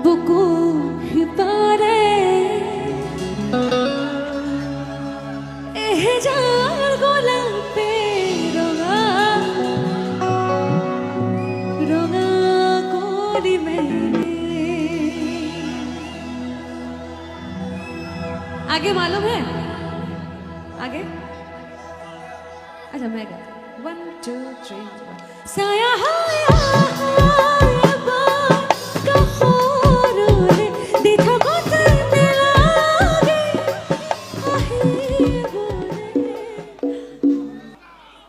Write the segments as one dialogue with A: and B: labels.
A: বুকু সিপাৰে এহেজাৰ গোলাপে ৰঙা ৰঙা কৰি মেলে। आगे मालूम है? आगे अच्छा मैं गाती 1 2 3 साया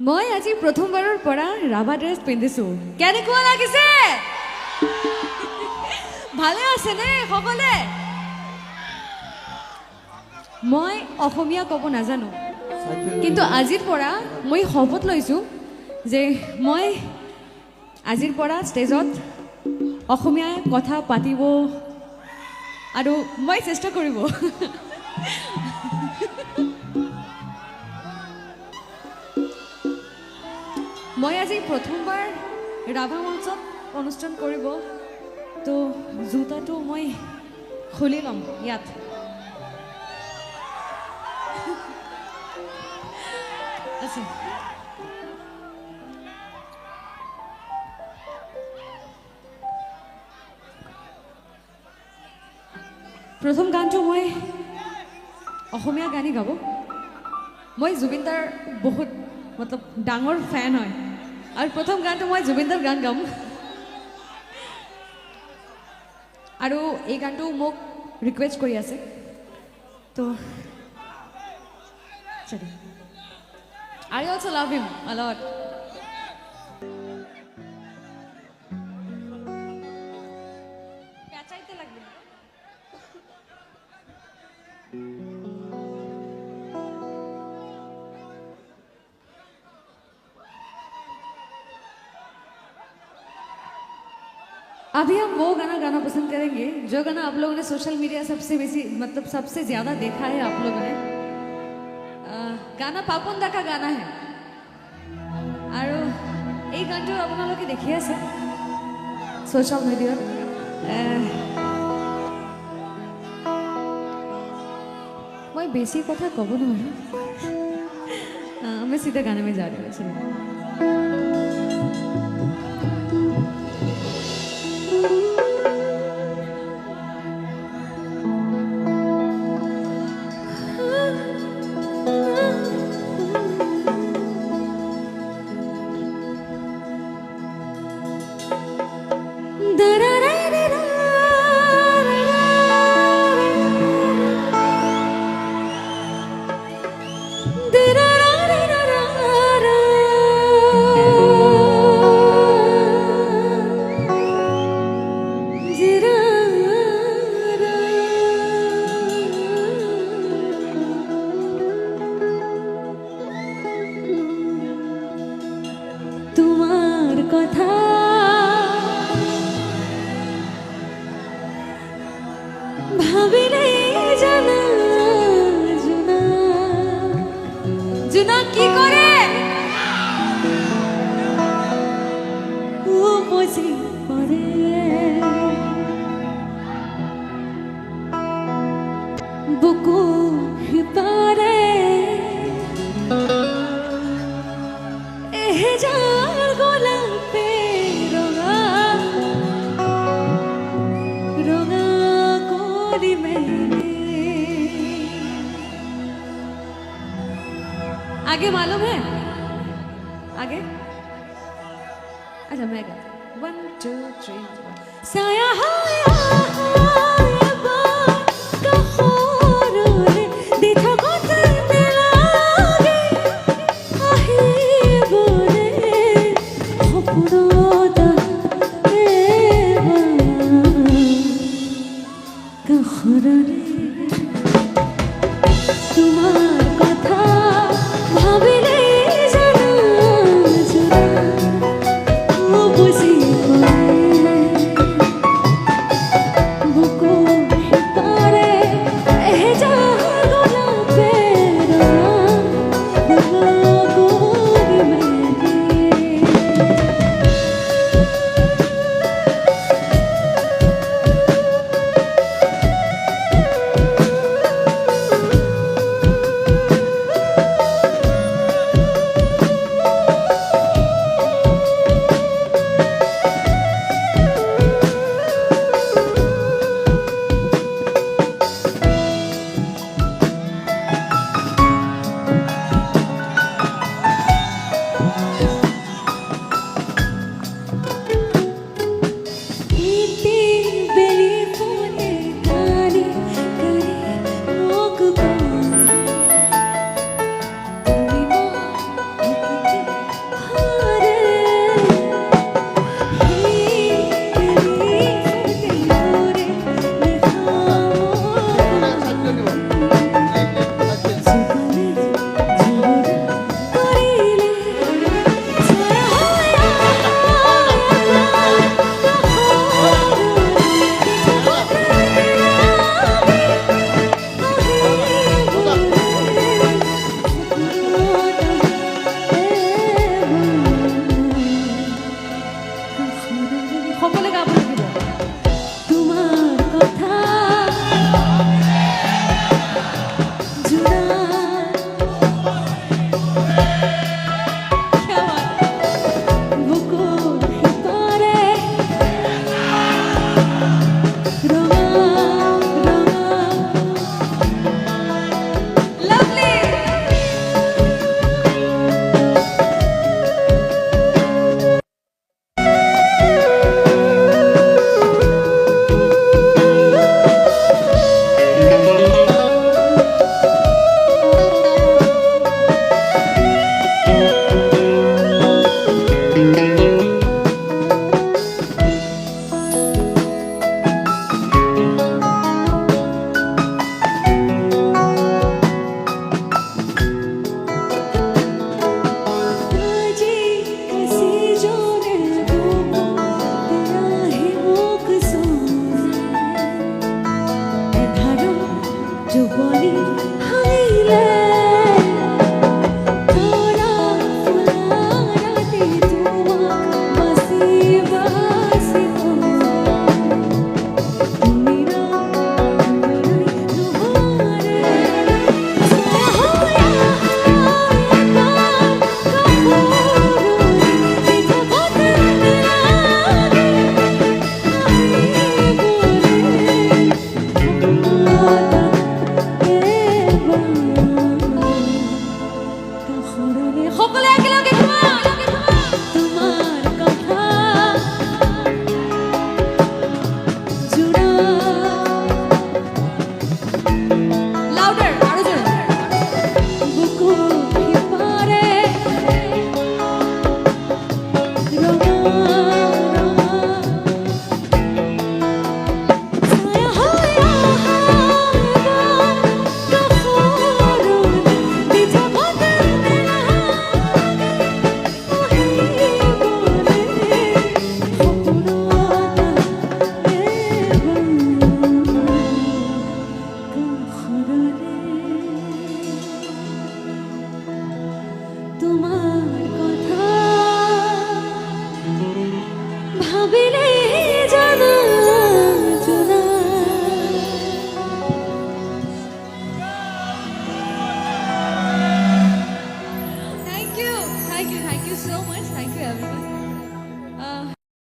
A: মই আজি প্ৰথমবাৰৰ পৰা ৰাভা ড্ৰেছ পিন্ধিছো। কেনেকুৱা লাগিছে? ভালে আছে নে সকলে? মই অসমীয়া ক'ব নাজানো, কিন্তু আজিৰ পৰা মই শপত লৈছোঁ যে মই আজিৰ পৰা ষ্টেজত অসমীয়াই কথা পাতিব আৰু মই চেষ্টা কৰিব। মই আজি প্ৰথমবাৰ ৰাভা মঞ্চত অনুষ্ঠান কৰিব, তো জোতাটো মই খুলি ল'ম ইয়াত। আচ্ছা প্ৰথম গানটো মই অসমীয়া গানেই গাব। মই জুবিন দাৰ বহুত মতলব ডাঙৰ ফেন হয়, আৰু প্ৰথম গানটো মই জুবিন দাৰ গান গাম। আৰু এই গানটো মোক ৰিকুৱেষ্ট কৰি আছে, তো চলো। I also love him a lot. পেঁচাইতে লাগবে। अभी हम वो गाना गाना पसंद करेंगे जो गाना आप लोगों ने सोशल मीडिया सबसे बेसी मतलब सबसे ज़्यादा देखा है आप लोगों ने। गाना पापन दा का गाना है, और এই গানটো আপোনালোকে দেখি আছে সোশ্যাল মিডিয়াত। मैं बेसी কথা কব নোৱাৰো, मैं सीधे गाने में जा रही हूँ। चलिए তোমার কথা ভাবিলে জানা জুনা জুনা কি করে ও বুঝি পড়ে বুকু হিপারে এহেজাৰ গোলাপে ৰঙা ৰঙা কৰি মেলে। आगे मालूम है? आगे अच्छा मैं गाती 1 2 3 साया